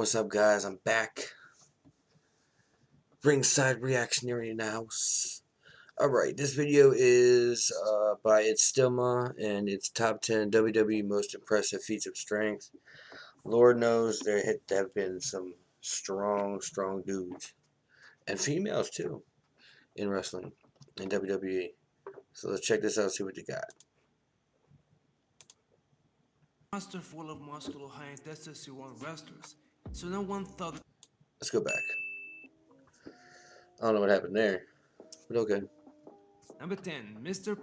What's up, guys? I'm back. Ringside Reactionary in the house. Alright, this video is by It's Stilma, and it's top 10 WWE most impressive feats of strength. Lord knows there have been some strong dudes, and females too, in wrestling, in WWE. So let's check this out, see what you got. Roster full of muscular high testosterone wrestlers, so no one thought. Let's go back. I don't know what happened there, but okay. Number 10, Mr.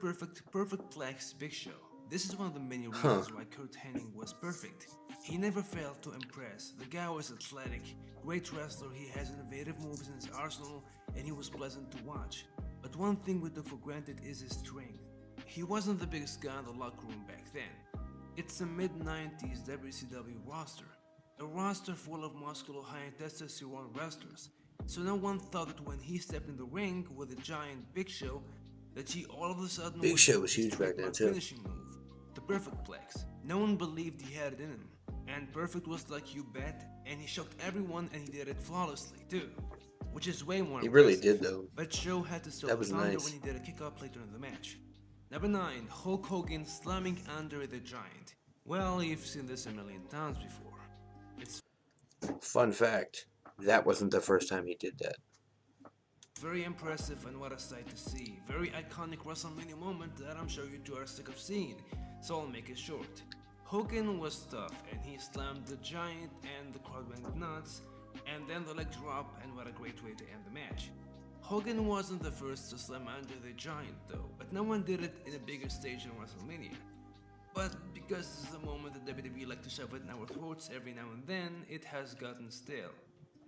Perfect Legs Big Show. This is one of the many Huh. reasons why Kurt Hennig was perfect. He never failed to impress. The guy was athletic, great wrestler, he has innovative moves in his arsenal, and he was pleasant to watch. But one thing we took for granted is his strength. He wasn't the biggest guy in the locker room back then. It's a mid-90s WCW roster. A roster full of muscular high testosterone wrestlers. So no one thought that when he stepped in the ring with the giant Big Show, that he all of a sudden Big Show was huge back then too. Finishing move, the Perfect Plex. No one believed he had it in him, and Perfect was like you bet, and he shocked everyone, and he did it flawlessly too, which is way more. He really did though. But Show had to stop that was the thunder nice. when he did a kick up later in the match. Number 9, Hulk Hogan slamming Andre the Giant. Well, you've seen this a million times before. It's fun fact, that wasn't the first time he did that. very impressive, and what a sight to see. Very iconic WrestleMania moment that I'm sure you two are sick of seeing, so I'll make it short. Hogan was tough, and he slammed the Giant, and the crowd went nuts, and then the leg drop, and what a great way to end the match. Hogan wasn't the first to slam Andre the Giant though, but no one did it in a bigger stage than WrestleMania. But because this is a moment that WWE like to shove it in our throats every now and then, it has gotten stale.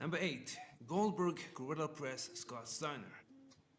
Number 8, Goldberg Gorilla Press Scott Steiner.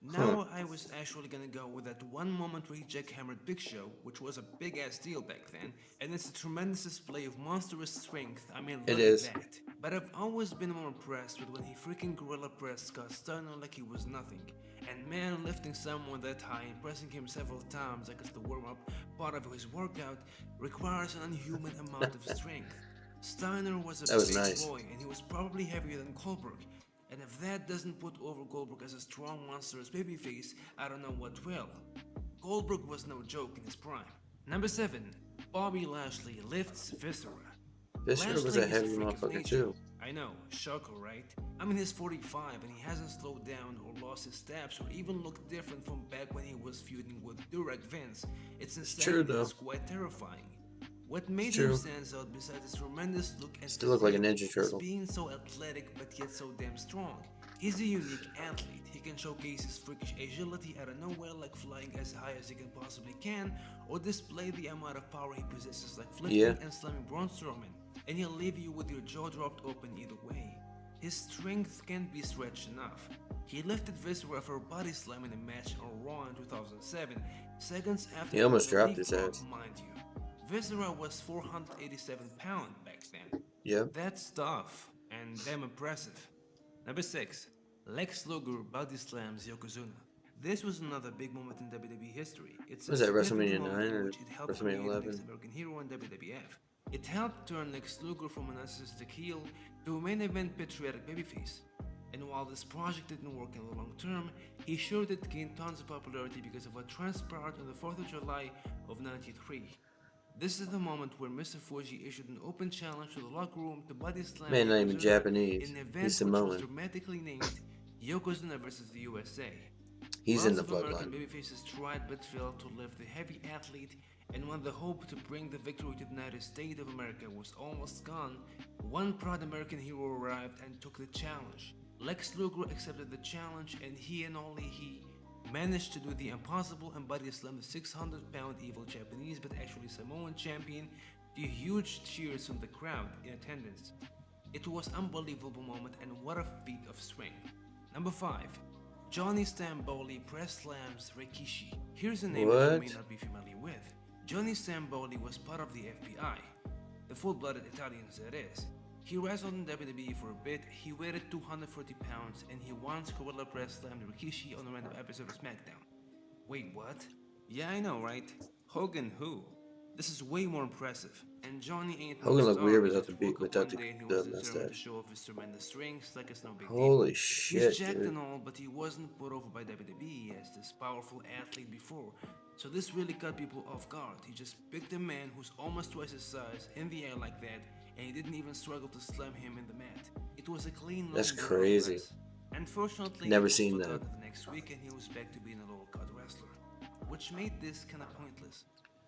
Now I was actually gonna go with that one moment where he jackhammered Big Show, which was a big ass deal back then, and it's a tremendous display of monstrous strength. I mean, look at that. But I've always been more impressed with when he freaking Gorilla Pressed Scott Steiner like he was nothing. And man, lifting someone that high and pressing him several times like it's the warm-up part of his workout requires an unhuman amount of strength. Steiner was a big boy, and he was probably heavier than Goldberg. And if that doesn't put over Goldberg as a strong, monstrous babyface, I don't know what will. Goldberg was no joke in his prime. Number 7, Bobby Lashley lifts Viscera. Viscera was a heavy motherfucker too. I know, shocker, right? I mean, he's 45 and he hasn't slowed down or lost his steps or even looked different from back when he was feuding with Durag Vince. It's insane, it's quite terrifying. What made him stand out besides his tremendous look and still look like a Ninja Turtle, being so athletic but yet so damn strong. He's a unique athlete. He can showcase his freakish agility out of nowhere, like flying as high as he can possibly can, or display the amount of power he possesses, like flipping and slamming Braun Strowman, and he'll leave you with your jaw dropped open either way. His strength can't be stretched enough. He lifted Viscera for a body slam in a match on Raw in 2007, seconds after he almost dropped his ass. Mind you, Viscera was 487 pounds back then. Yep. That's tough and damn impressive. Number 6, Lex Luger body slams Yokozuna. This was another big moment in WWE history. Was that WrestleMania 9 or WrestleMania 11? American hero in WWF. It helped turn Lex Luger from a narcissistic heel to a main event patriotic babyface. And while this project didn't work in the long term, he sure did gain tons of popularity because of what transpired on the 4th of July of '93. This is the moment where Mr. Fuji issued an open challenge to the locker room to body slam man, not even Japanese. in an event He's Samoan. which was dramatically named Yokozuna vs. the USA. He's in the bloodline. Babyfaces tried but failed to lift the heavy athlete, and when the hope to bring the victory to the United States of America was almost gone, one proud American hero arrived and took the challenge. Lex Luger accepted the challenge, and he and only he managed to do the impossible and body slam the 600-pound evil Japanese but actually Samoan champion to huge cheers from the crowd in attendance. It was an unbelievable moment, and what a feat of strength. Number 5, Johnny Stamboli press slams Rikishi. Here's a name that you may not be familiar with. Johnny Stamboli was part of the FBI, the full-blooded Italians that is. He wrestled in WWE for a bit, he weighed 240 pounds, and he once gorilla press slammed Rikishi on a random episode of SmackDown. Wait, what? Yeah, I know, right? Hogan who? This is way more impressive, and Johnny ain't no Hogan looked star. weird He without just the woke up without one day and he was the determined to mustache. show off his tremendous strength like it's no big deal. Holy He's shit, jacked dude. and all, but he wasn't put over by WWE as this powerful athlete before, so this really caught people off guard. He just picked a man who's almost twice his size in the air like that, and he didn't even struggle to slam him in the mat. It was a clean That's looking crazy. press. Unfortunately, Never it was seen that. forgotten the next week and he was back to being a lower card wrestler, which made this kinda pointless.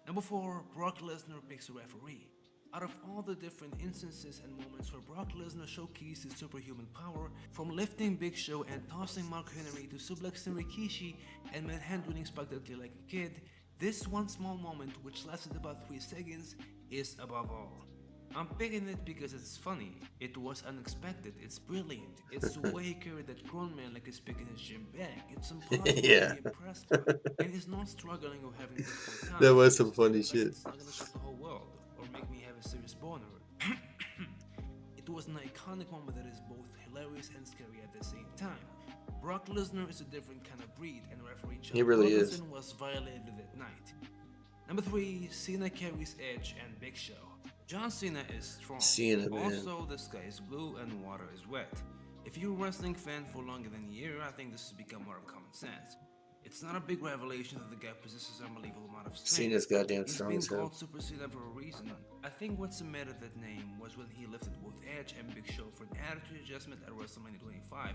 Number 4, Brock Lesnar picks a referee. Out of all the different instances and moments where Brock Lesnar showcased his superhuman power, from lifting Big Show and tossing Mark Henry to suplexing Rikishi and manhandling Spike Dudley like a kid, this one small moment, which lasted about 3 seconds, is above all. I'm picking it because it's funny, it was unexpected, it's brilliant, it's the way he carried that grown man like he's picking his gym bag, it's impossible Yeah. to be impressed by, and he's not struggling or having a difficult time. That was some He's funny doing it like shit. it's not gonna shock the whole world, or make me have a serious boner. It was an iconic moment that is both hilarious and scary at the same time. Brock Lesnar is a different kind of breed, and referee John He really is. Robinson was violated that night. Number 3, Cena carries Edge and Big Show. John Cena is strong. Cena, man. Also, the sky is blue and water is wet. If you're a wrestling fan for longer than a year, I think this has become more of common sense. It's not a big revelation that the guy possesses an unbelievable amount of strength. Cena's goddamn He's strong been as hell. called Super Cena for a reason. I think what cemented that name was when he lifted both Edge and Big Show for an attitude adjustment at WrestleMania 25,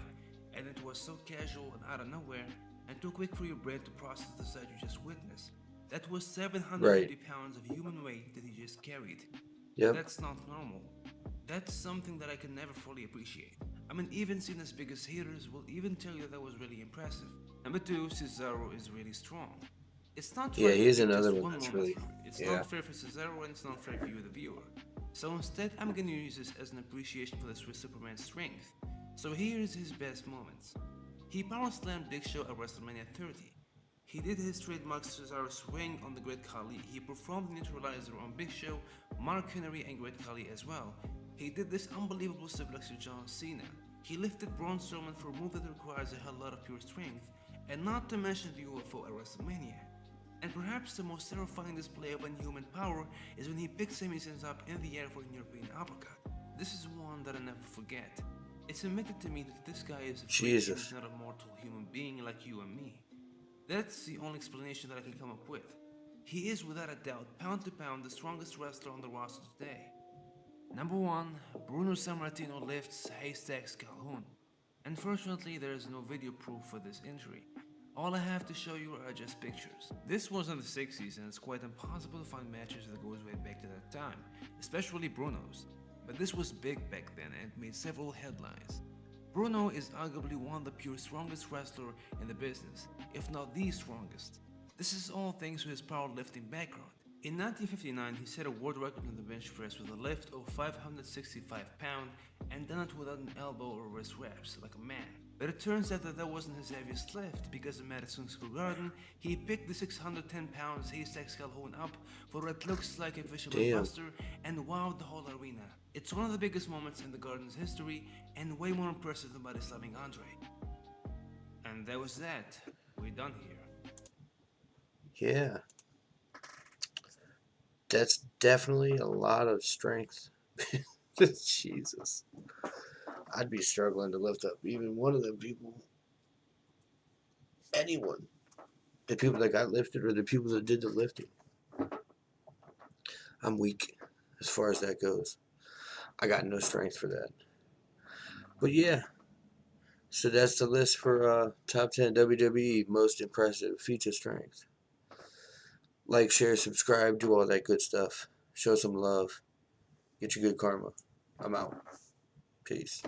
and it was so casual and out of nowhere, and too quick for your brain to process the sight you just witnessed. That was 750 pounds of human weight that he just carried. Yep. That's not normal. That's something that I can never fully appreciate. I mean, even Cena's biggest haters will even tell you that was really impressive. Number 2, Cesaro is really strong. It's not Yeah, right he's to pick another just one that's really. It's Yeah. not fair for Cesaro and it's not fair for you, the viewer. So instead, I'm gonna use this as an appreciation for the Swiss Superman's strength. So here's his best moments. He power slammed Big Show at WrestleMania 30. He did his trademark Cesaro swing on the Great Khali. He performed the neutralizer on Big Show, Mark Henry, and Great Khali as well. He did this unbelievable suplex to John Cena. He lifted Braun Strowman for a move that requires a hell lot of pure strength, and not to mention the UFO at WrestleMania. And perhaps the most terrifying display of inhuman power is when he picks Sami Zayn up in the air for an European uppercut. This is one that I never forget. It's admitted to me that this guy is a freak and Jesus. he's not a mortal human being like you and me. That's the only explanation that I can come up with. He is without a doubt, pound to pound, the strongest wrestler on the roster today. Number 1, Bruno Sammartino lifts Haystacks Calhoun. Unfortunately, there is no video proof for this injury. All I have to show you are just pictures. This was in the 60s and it's quite impossible to find matches that goes way back to that time, especially Bruno's. But this was big back then and made several headlines. Bruno is arguably one of the pure strongest wrestler in the business, if not the strongest. This is all thanks to his powerlifting background. In 1959, he set a world record in the bench press with a lift of 565 pounds and done it without an elbow or wrist wraps, like a man. But it turns out that wasn't his heaviest lift, because in Madison Square Garden, he picked the 610 pounds Haystacks Calhoun up for what looks like a fisherman buster and wowed the whole arena. It's one of the biggest moments in the Garden's history and way more impressive than body slamming Andre. And that was that. We're done here. Yeah. That's definitely a lot of strength. Jesus. I'd be struggling to lift up even one of them people. Anyone. The people that got lifted or the people that did the lifting. I'm weak as far as that goes. I got no strength for that. But yeah. So that's the list for top 10 WWE most impressive feats of strength. Like, share, subscribe, do all that good stuff. Show some love. Get your good karma. I'm out. Peace.